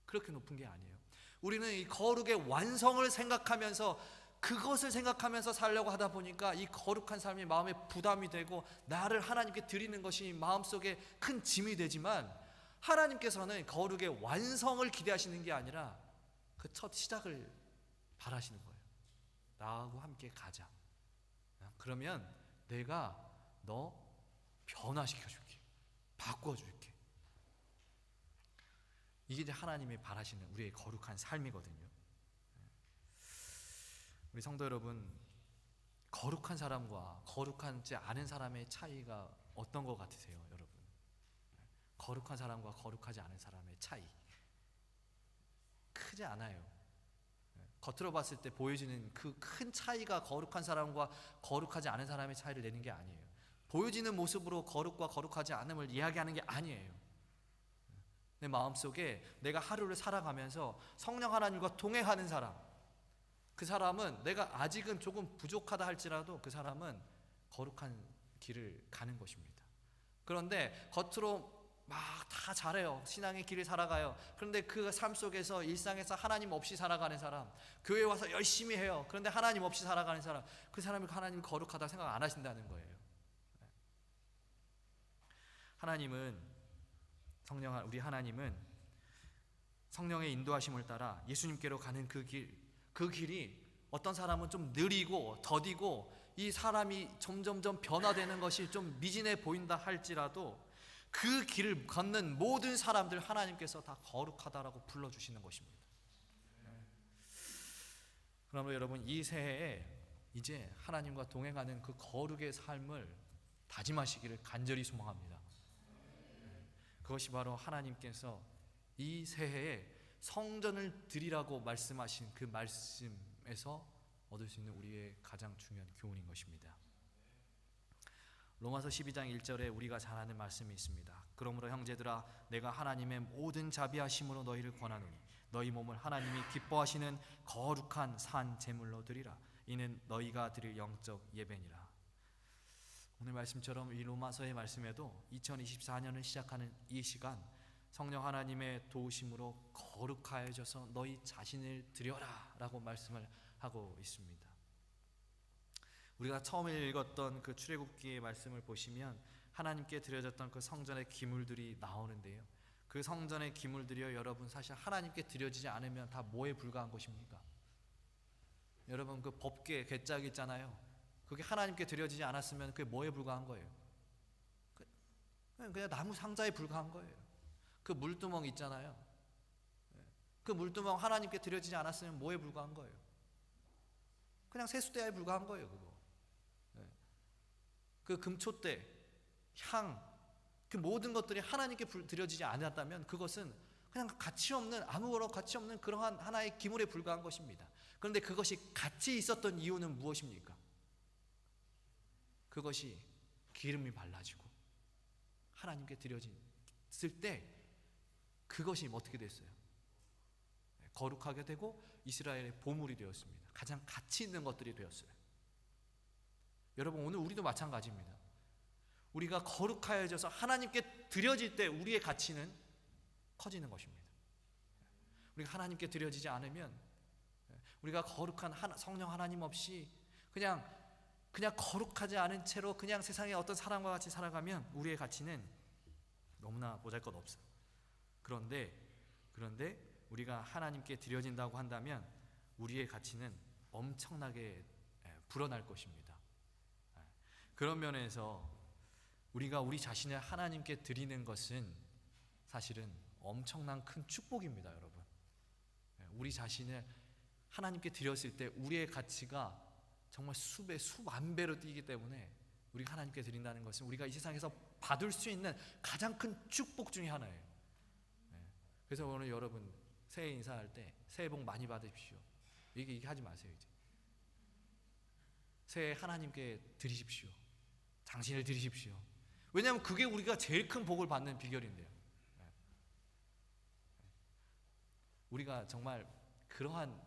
그렇게 높은 게 아니에요. 우리는 이 거룩의 완성을 생각하면서 그것을 생각하면서 살려고 하다 보니까 이 거룩한 삶이 마음에 부담이 되고 나를 하나님께 드리는 것이 마음속에 큰 짐이 되지만, 하나님께서는 거룩의 완성을 기대하시는 게 아니라 그 첫 시작을 바라시는 거예요. 나하고 함께 가자. 그러면 내가 너 변화시켜줄게, 바꿔줄게. 이게 이제 하나님이 바라시는 우리의 거룩한 삶이거든요. 우리 성도 여러분, 거룩한 사람과 거룩하지 않은 사람의 차이가 어떤 것 같으세요, 여러분? 거룩한 사람과 거룩하지 않은 사람의 차이 크지 않아요. 겉으로 봤을 때 보여지는 그 큰 차이가 거룩한 사람과 거룩하지 않은 사람의 차이를 내는 게 아니에요. 보여지는 모습으로 거룩과 거룩하지 않음을 이야기하는 게 아니에요. 내 마음속에 내가 하루를 살아가면서 성령 하나님과 동행하는 사람, 그 사람은 내가 아직은 조금 부족하다 할지라도 그 사람은 거룩한 길을 가는 것입니다. 그런데 겉으로 막 다 잘해요. 신앙의 길을 살아가요. 그런데 그 삶 속에서 일상에서 하나님 없이 살아가는 사람, 교회 와서 열심히 해요. 그런데 하나님 없이 살아가는 사람, 그 사람이 하나님 거룩하다 생각 안 하신다는 거예요. 하나님은 우리 하나님은 성령의 인도하심을 따라 예수님께로 가는 그 길이 어떤 사람은 좀 느리고 더디고 이 사람이 점점점 변화되는 것이 좀 미진해 보인다 할지라도 그 길을 걷는 모든 사람들 하나님께서 다 거룩하다라고 불러주시는 것입니다. 그러므로 여러분, 이 새해에 이제 하나님과 동행하는 그 거룩의 삶을 다짐하시기를 간절히 소망합니다. 그것이 바로 하나님께서 이 새해에 성전을 드리라고 말씀하신 그 말씀에서 얻을 수 있는 우리의 가장 중요한 교훈인 것입니다. 로마서 12장 1절에 우리가 잘 아는 말씀이 있습니다. 그러므로 형제들아, 내가 하나님의 모든 자비하심으로 너희를 권하노니 너희 몸을 하나님이 기뻐하시는 거룩한 산 제물로 드리라. 이는 너희가 드릴 영적 예배니라. 오늘 말씀처럼 이 로마서의 말씀에도 2024년을 시작하는 이 시간, 성령 하나님의 도우심으로 거룩하여져서 너희 자신을 드려라 라고 말씀을 하고 있습니다. 우리가 처음에 읽었던 그 출애굽기의 말씀을 보시면 하나님께 드려졌던 그 성전의 기물들이 나오는데요, 그 성전의 기물들이요, 여러분 사실 하나님께 드려지지 않으면 다 뭐에 불과한 것입니까? 여러분, 그 법궤 괴짝 있잖아요. 그게 하나님께 드려지지 않았으면 그게 뭐에 불과한 거예요? 그냥 나무 상자에 불과한 거예요. 그 물두멍 있잖아요. 그 물두멍 하나님께 드려지지 않았으면 뭐에 불과한 거예요? 그냥 세수대야에 불과한 거예요. 그 금초대, 향, 그 모든 것들이 하나님께 드려지지 않았다면 그것은 그냥 가치 없는, 아무런 가치 없는 그러한 하나의 기물에 불과한 것입니다. 그런데 그것이 가치 있었던 이유는 무엇입니까? 그것이 기름이 발라지고 하나님께 드려졌을 때 그것이 어떻게 됐어요? 거룩하게 되고 이스라엘의 보물이 되었습니다. 가장 가치 있는 것들이 되었어요. 여러분, 오늘 우리도 마찬가지입니다. 우리가 거룩하여져서 하나님께 드려질 때 우리의 가치는 커지는 것입니다. 우리가 하나님께 드려지지 않으면, 우리가 거룩한 성령 하나님 없이 그냥 거룩하지 않은 채로 그냥 세상의 어떤 사람과 같이 살아가면 우리의 가치는 너무나 보잘것없어요. 그런데 우리가 하나님께 드려진다고 한다면 우리의 가치는 엄청나게 불어날 것입니다. 그런 면에서 우리가 우리 자신을 하나님께 드리는 것은 사실은 엄청난 큰 축복입니다, 여러분. 우리 자신을 하나님께 드렸을 때 우리의 가치가 정말 수배, 수만 배로 뛰기 때문에 우리가 하나님께 드린다는 것은 우리가 이 세상에서 받을 수 있는 가장 큰 축복 중에 하나예요. 그래서 오늘 여러분 새해 인사할 때 새해 복 많이 받으십시오. 이게 하지 마세요. 이제 새해 하나님께 드리십시오. 당신을 드리십시오. 왜냐하면 그게 우리가 제일 큰 복을 받는 비결인데요. 우리가 정말 그러한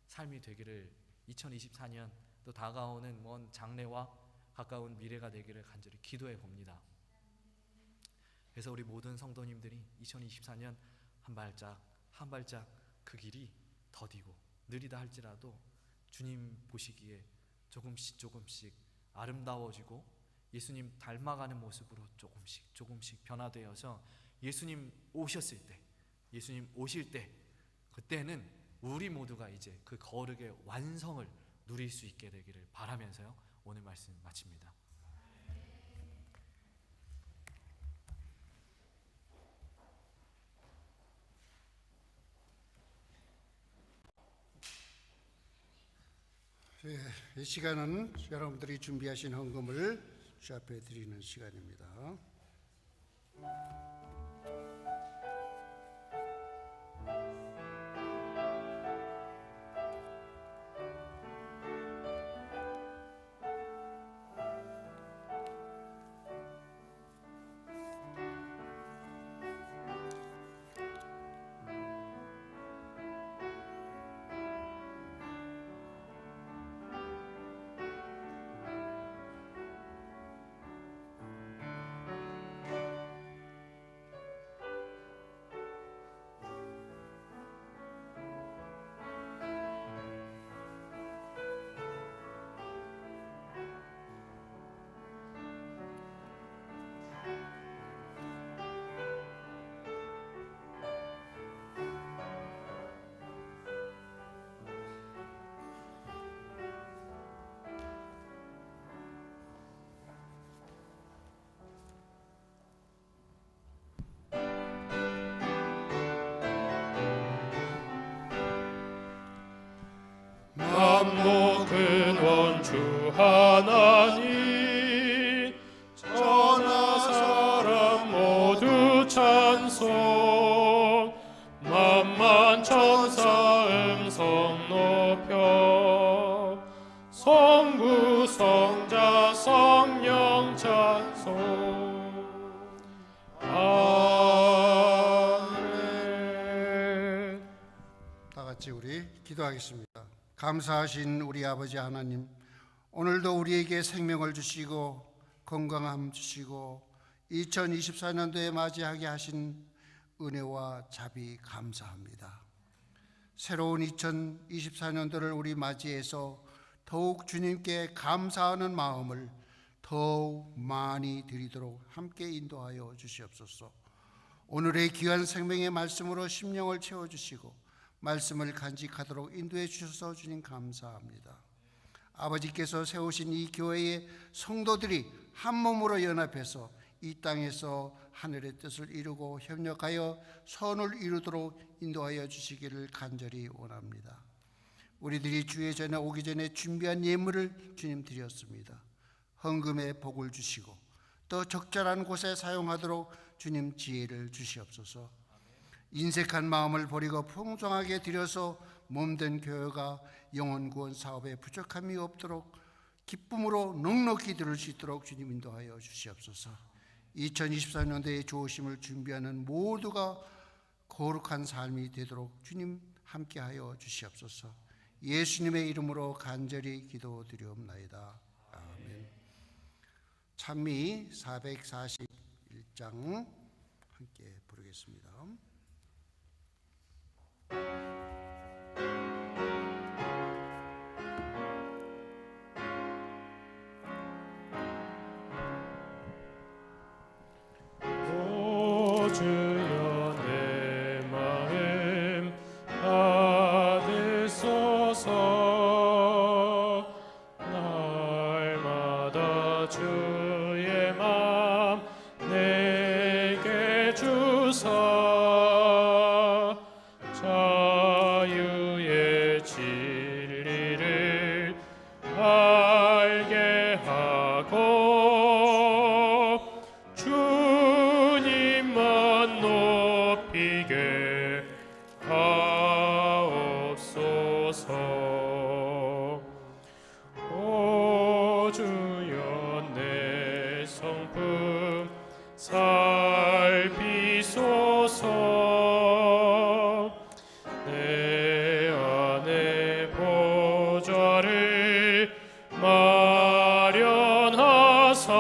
삶이 되기를 2024년 또 다가오는 먼 장래와 가까운 미래가 되기를 간절히 기도해 봅니다. 그래서 우리 모든 성도님들이 2024년 한 발짝 한 발짝 그 길이 더디고 느리다 할지라도 주님 보시기에 조금씩 아름다워지고 예수님 닮아가는 모습으로 조금씩 변화되어서 예수님 오셨을 때, 예수님 오실 때, 그때는 우리 모두가 이제 그 거룩의 완성을 누릴 수 있게 되기를 바라면서요, 오늘 말씀 마칩니다. 이 시간은 여러분들이 준비하신 헌금을 주 앞에 드리는 시간입니다. 만국 근원 주 하나님 천하 사람 모두 찬송 만만 천사 음성 높여 성부 성자 성령 찬송 아멘. 다 같이 우리 기도하겠습니다. 감사하신 우리 아버지 하나님, 오늘도 우리에게 생명을 주시고 건강함 주시고 2024년도에 맞이하게 하신 은혜와 자비 감사합니다. 새로운 2024년도를 우리 맞이해서 더욱 주님께 감사하는 마음을 더욱 많이 드리도록 함께 인도하여 주시옵소서. 오늘의 귀한 생명의 말씀으로 심령을 채워주시고 말씀을 간직하도록 인도해 주셔서 주님 감사합니다. 아버지께서 세우신 이 교회의 성도들이 한 몸으로 연합해서 이 땅에서 하늘의 뜻을 이루고 협력하여 선을 이루도록 인도하여 주시기를 간절히 원합니다. 우리들이 주의 전에 오기 전에 준비한 예물을 주님 드렸습니다. 헌금에 복을 주시고 또 적절한 곳에 사용하도록 주님 지혜를 주시옵소서. 인색한 마음을 버리고 풍성하게 드려서 몸된 교회가 영혼 구원 사업에 부족함이 없도록 기쁨으로 넉넉히 들을 수 있도록 주님 인도하여 주시옵소서. 2024년도에 좋으심을 준비하는 모두가 거룩한 삶이 되도록 주님 함께하여 주시옵소서. 예수님의 이름으로 간절히 기도드리옵나이다. 아멘. 찬미 441장 함께 부르겠습니다. 오 주여 내 마음 받으소서. 날마다 주의 맘 내게 주사. 자유의 진리를 알게 하고 주님만 높이게 하옵소서. 오 주여 내 성품 살피소서. 내 안에 보좌를 마련하사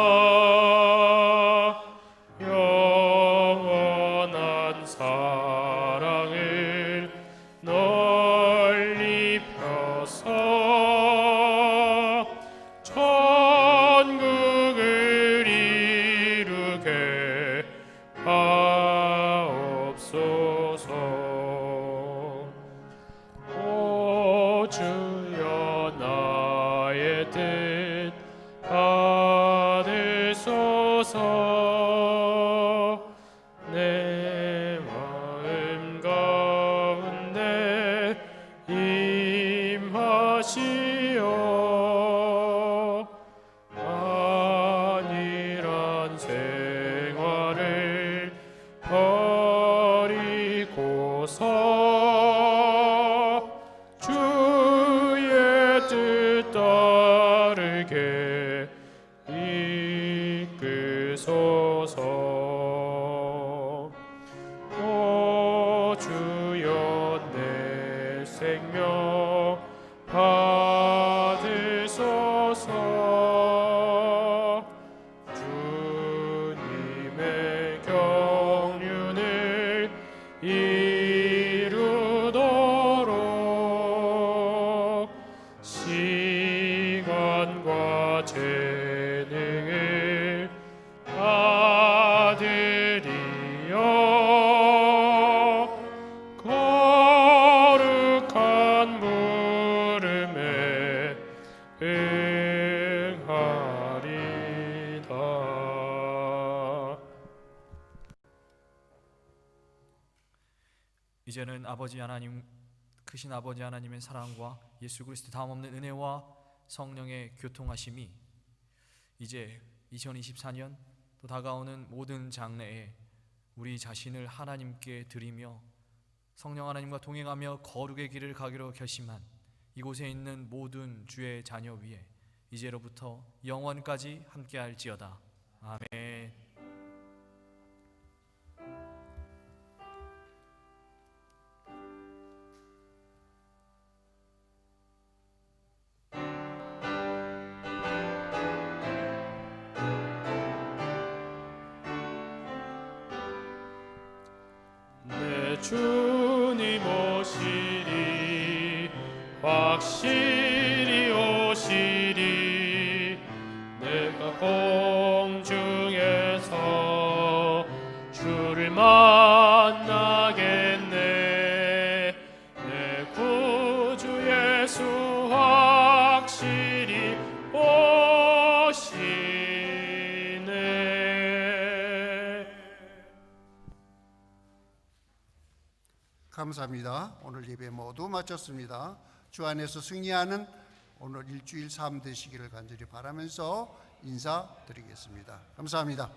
영원한 사랑을 나의 뜻 받으소서. 내 마음 가운데 임하시오. 안일한 생활을 버리고서 주의 뜻 따르게 이끄소서. 오 주여 내 생명 받으소서. 주님의 경륜을 이루도록 시간과 재능을 받으리어 거룩한 물음에 응하리다. 이제는 아버지 하나님, 크신 아버지 하나님의 사랑과 예수 그리스도 다음없는 은혜와 성령의 교통하심이 이제 2024년 또 다가오는 모든 장래에 우리 자신을 하나님께 드리며 성령 하나님과 동행하며 거룩의 길을 가기로 결심한 이곳에 있는 모든 주의 자녀 위에 이제로부터 영원까지 함께할지어다. 아멘. 내 주님 오시리, 확실히 오시리. 내가 공중에서 주를 만나겠네. 내 구주 예수 확실히 오시네. 감사합니다. 오늘 예배 모두 마쳤습니다. 주 안에서 승리하는 오늘 일주일 삶 되시기를 간절히 바라면서 인사드리겠습니다. 감사합니다.